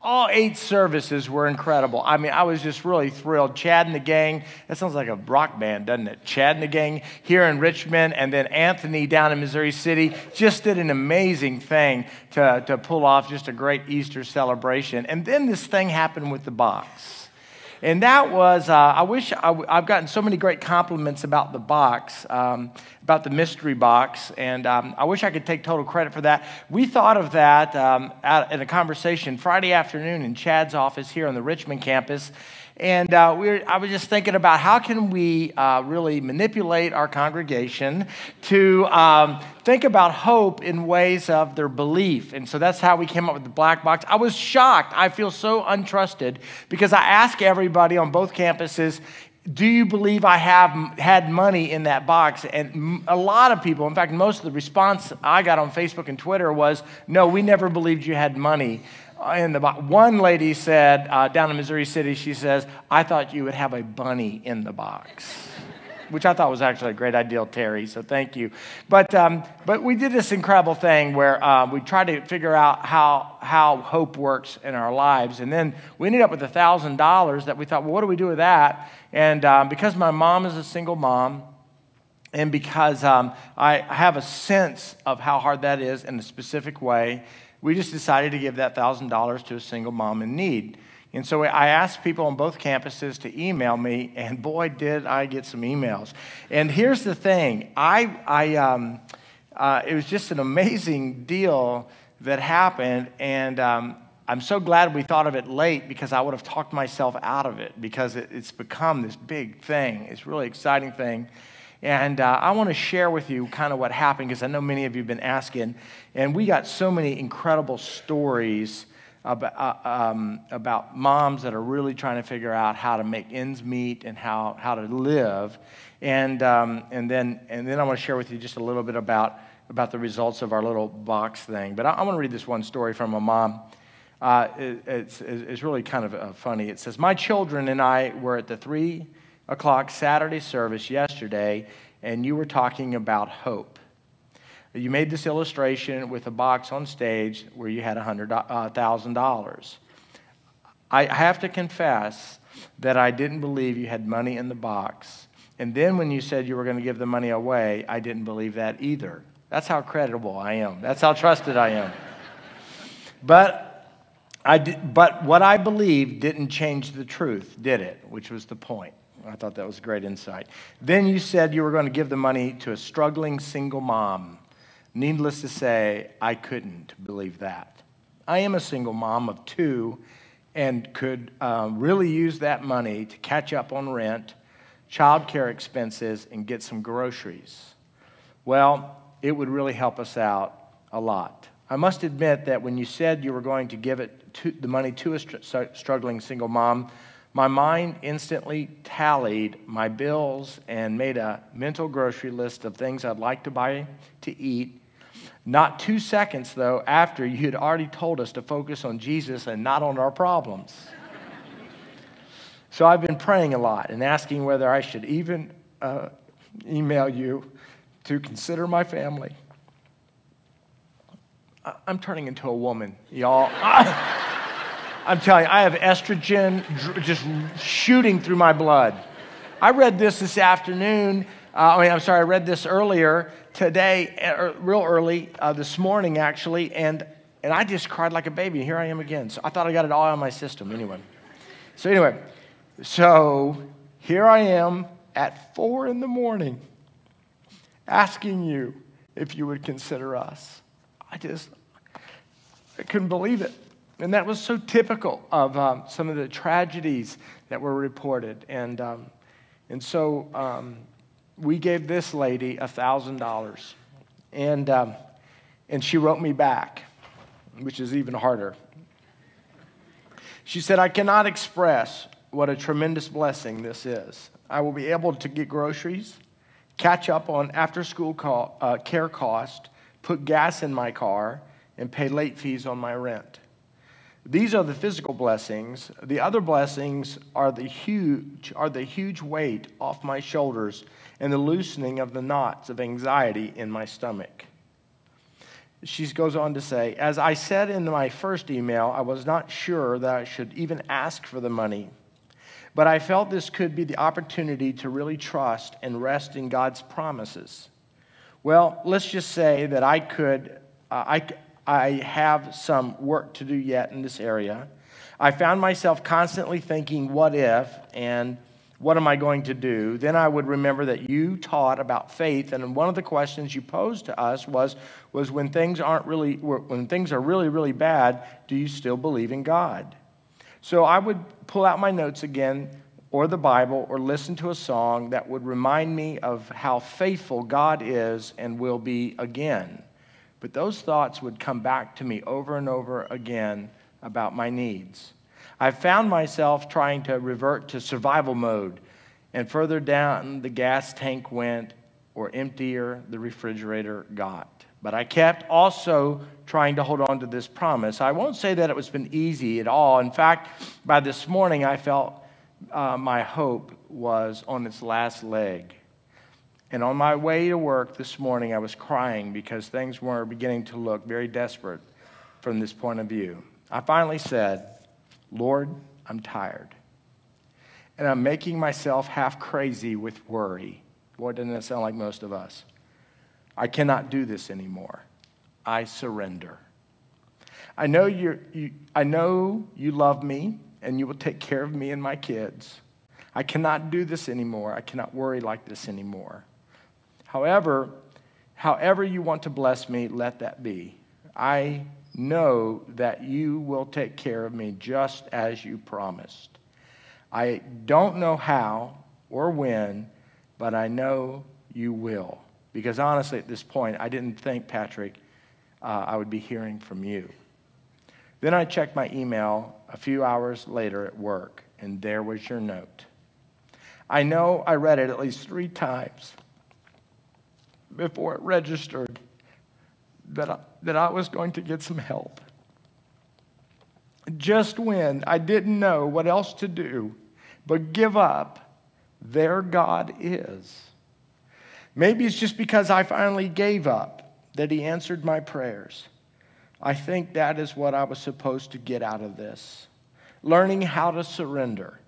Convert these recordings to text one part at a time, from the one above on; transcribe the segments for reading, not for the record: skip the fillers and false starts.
all 8 services were incredible. I mean, I was just really thrilled. Chad and the gang, that sounds like a rock band, doesn't it? Chad and the gang here in Richmond, and then Anthony down in Missouri City just did an amazing thing to pull off just a great Easter celebration. And then this thing happened with the box. And that was, I've gotten so many great compliments about the box, about the mystery box, and I wish I could take total credit for that. We thought of that in a conversation Friday afternoon in Chad's office here on the Richmond campus, and I was just thinking about how can we really manipulate our congregation to think about hope in ways of their belief. And so that's how we came up with the black box. I was shocked. I feel so untrusted because I ask everybody on both campuses, do you believe I have had money in that box? And a lot of people, in fact, most of the response I got on Facebook and Twitter was, no, we never believed you had money in the box. One lady said, down in Missouri City, she says, I thought you would have a bunny in the box, which I thought was actually a great idea, Terry, so thank you. But we did this incredible thing where we tried to figure out how hope works in our lives, and then we ended up with $1,000 that we thought, well, what do we do with that? And because my mom is a single mom, and because I have a sense of how hard that is in a specific way, we just decided to give that $1,000 to a single mom in need. And so I asked people on both campuses to email me, and boy, did I get some emails. And here's the thing. It was just an amazing deal that happened, and I'm so glad we thought of it late because I would have talked myself out of it because it's become this big thing. It's a really exciting thing. And I want to share with you kind of what happened because I know many of you have been asking. And we got so many incredible stories about moms that are really trying to figure out how to make ends meet and how to live. And then I want to share with you just a little bit about the results of our little box thing. But I want to read this one story from a mom. It's really kind of funny. It says, my children and I were at the 3 o'clock Saturday service yesterday, and you were talking about hope. You made this illustration with a box on stage where you had $100,000. I have to confess that I didn't believe you had money in the box. And then when you said you were going to give the money away, I didn't believe that either. That's how credible I am. That's how trusted I am. But what I believed didn't change the truth, did it? Which was the point. I thought that was a great insight. Then you said you were going to give the money to a struggling single mom. Needless to say, I couldn't believe that. I am a single mom of 2 and could really use that money to catch up on rent, childcare expenses, and get some groceries. Well, it would really help us out a lot. I must admit that when you said you were going to give the money to a struggling single mom, my mind instantly tallied my bills and made a mental grocery list of things I'd like to buy to eat. Not 2 seconds, though, after you had already told us to focus on Jesus and not on our problems. So I've been praying a lot and asking whether I should even email you to consider my family. I'm turning into a woman, y'all. I'm telling you, I have estrogen just shooting through my blood. I read this afternoon. I read this earlier today, real early, this morning actually, and I just cried like a baby. Here I am again. So I thought I got it all out of my system anyway. So here I am at 4 in the morning asking you if you would consider us. I couldn't believe it. And that was so typical of some of the tragedies that were reported. And so we gave this lady $1,000. And she wrote me back, which is even harder. She said, I cannot express what a tremendous blessing this is. I will be able to get groceries, catch up on after-school care cost, put gas in my car, and pay late fees on my rent. These are the physical blessings. The other blessings are the huge weight off my shoulders and the loosening of the knots of anxiety in my stomach. She goes on to say, as I said in my first email, I was not sure that I should even ask for the money. But I felt this could be the opportunity to really trust and rest in God's promises. Well, let's just say that I have some work to do yet in this area. I found myself constantly thinking, what if, and what am I going to do? Then I would remember that you taught about faith, and one of the questions you posed to us was when things are really, really bad, do you still believe in God? So I would pull out my notes again, or the Bible, or listen to a song that would remind me of how faithful God is and will be again. But those thoughts would come back to me over and over again about my needs. I found myself trying to revert to survival mode, and further down the gas tank went, or emptier the refrigerator got. But I kept also trying to hold on to this promise. I won't say that it's been easy at all. In fact, by this morning, I felt my hope was on its last leg. And on my way to work this morning, I was crying because things were beginning to look very desperate from this point of view. I finally said, Lord, I'm tired. And I'm making myself half crazy with worry. Boy, doesn't that sound like most of us? I cannot do this anymore. I surrender. I know you love me, and you will take care of me and my kids. I cannot do this anymore. I cannot worry like this anymore. However you want to bless me, let that be. I know that you will take care of me just as you promised. I don't know how or when, but I know you will. Because honestly, at this point, I didn't think, Patrick, I would be hearing from you. Then I checked my email a few hours later at work, and there was your note. I know I read it at least 3 times before it registered that I was going to get some help. Just when I didn't know what else to do but give up, there God is. Maybe it's just because I finally gave up that he answered my prayers. I think that is what I was supposed to get out of this. Learning how to surrender.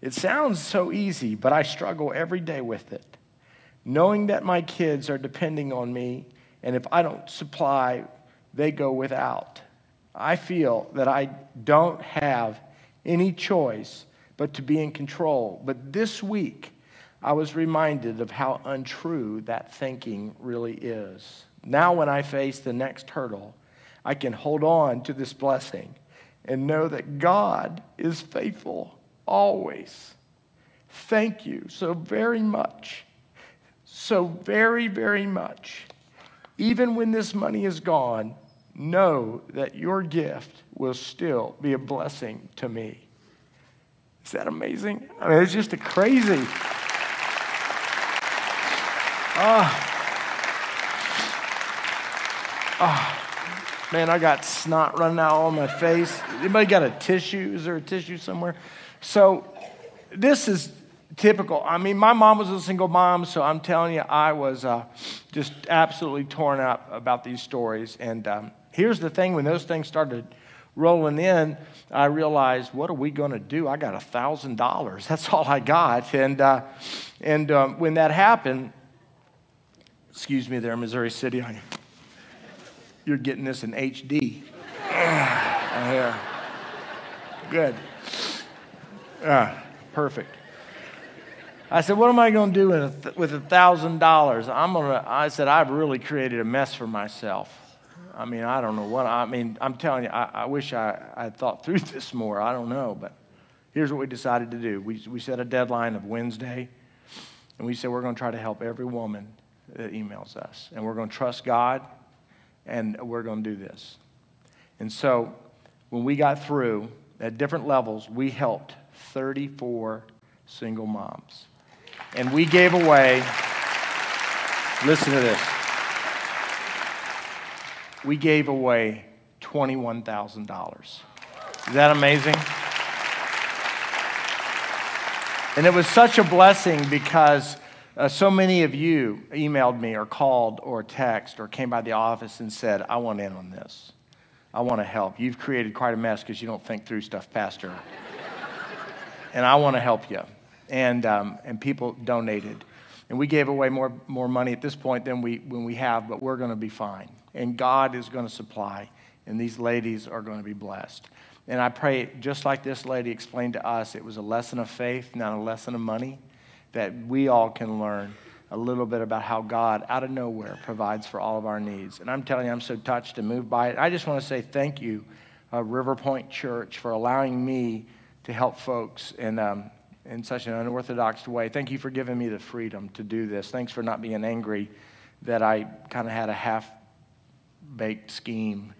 It sounds so easy, but I struggle every day with it. Knowing that my kids are depending on me, and if I don't supply, they go without. I feel that I don't have any choice but to be in control. But this week, I was reminded of how untrue that thinking really is. Now when I face the next hurdle, I can hold on to this blessing and know that God is faithful always. Thank you so very much. So very, very much. Even when this money is gone, know that your gift will still be a blessing to me. Is that amazing? I mean, it's just a crazy. Man, I got snot running out on my face. Anybody got a tissue? Is there a tissue somewhere? So this is typical. I mean, my mom was a single mom, so I'm telling you, I was just absolutely torn up about these stories. And here's the thing, when those things started rolling in, I realized, what are we going to do? I got $1,000. That's all I got. And when that happened, excuse me there, Missouri City, you're getting this in HD. Here. Good. Perfect. I said, what am I going to do with $1,000? I said, I've really created a mess for myself. I mean, I don't know what. I mean, I'm telling you, I wish I had thought through this more. I don't know. But here's what we decided to do. We set a deadline of Wednesday, and we said we're going to try to help every woman that emails us. And we're going to trust God, and we're going to do this. And so when we got through, at different levels, we helped 34 single moms. And we gave away, listen to this, we gave away $21,000. Is that amazing? And it was such a blessing because So many of you emailed me or called or texted or came by the office and said, I want in on this. I want to help. You've created quite a mess because you don't think through stuff, Pastor. And I want to help you. And people donated. And we gave away more money at this point than we have, but we're going to be fine. And God is going to supply, and these ladies are going to be blessed. And I pray, just like this lady explained to us, it was a lesson of faith, not a lesson of money, that we all can learn a little bit about how God, out of nowhere, provides for all of our needs. And I'm telling you, I'm so touched and moved by it. I just want to say thank you, River Pointe Church, for allowing me to help folks in such an unorthodox way. Thank you for giving me the freedom to do this. Thanks for not being angry that I kind of had a half-baked scheme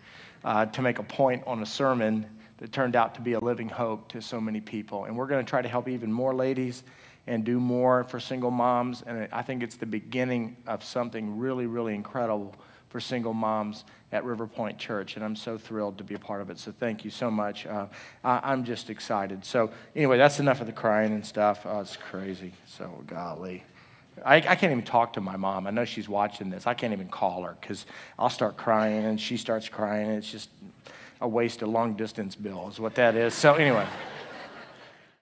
to make a point on a sermon that turned out to be a living hope to so many people. And we're going to try to help even more ladies and do more for single moms. And I think it's the beginning of something really, really incredible for single moms at River Pointe Church, and I'm so thrilled to be a part of it. So thank you so much. I'm just excited. So anyway, that's enough of the crying and stuff. Oh, it's crazy. So golly. I can't even talk to my mom. I know she's watching this. I can't even call her because I'll start crying and she starts crying. And it's just a waste of long-distance bill is what that is. So anyway.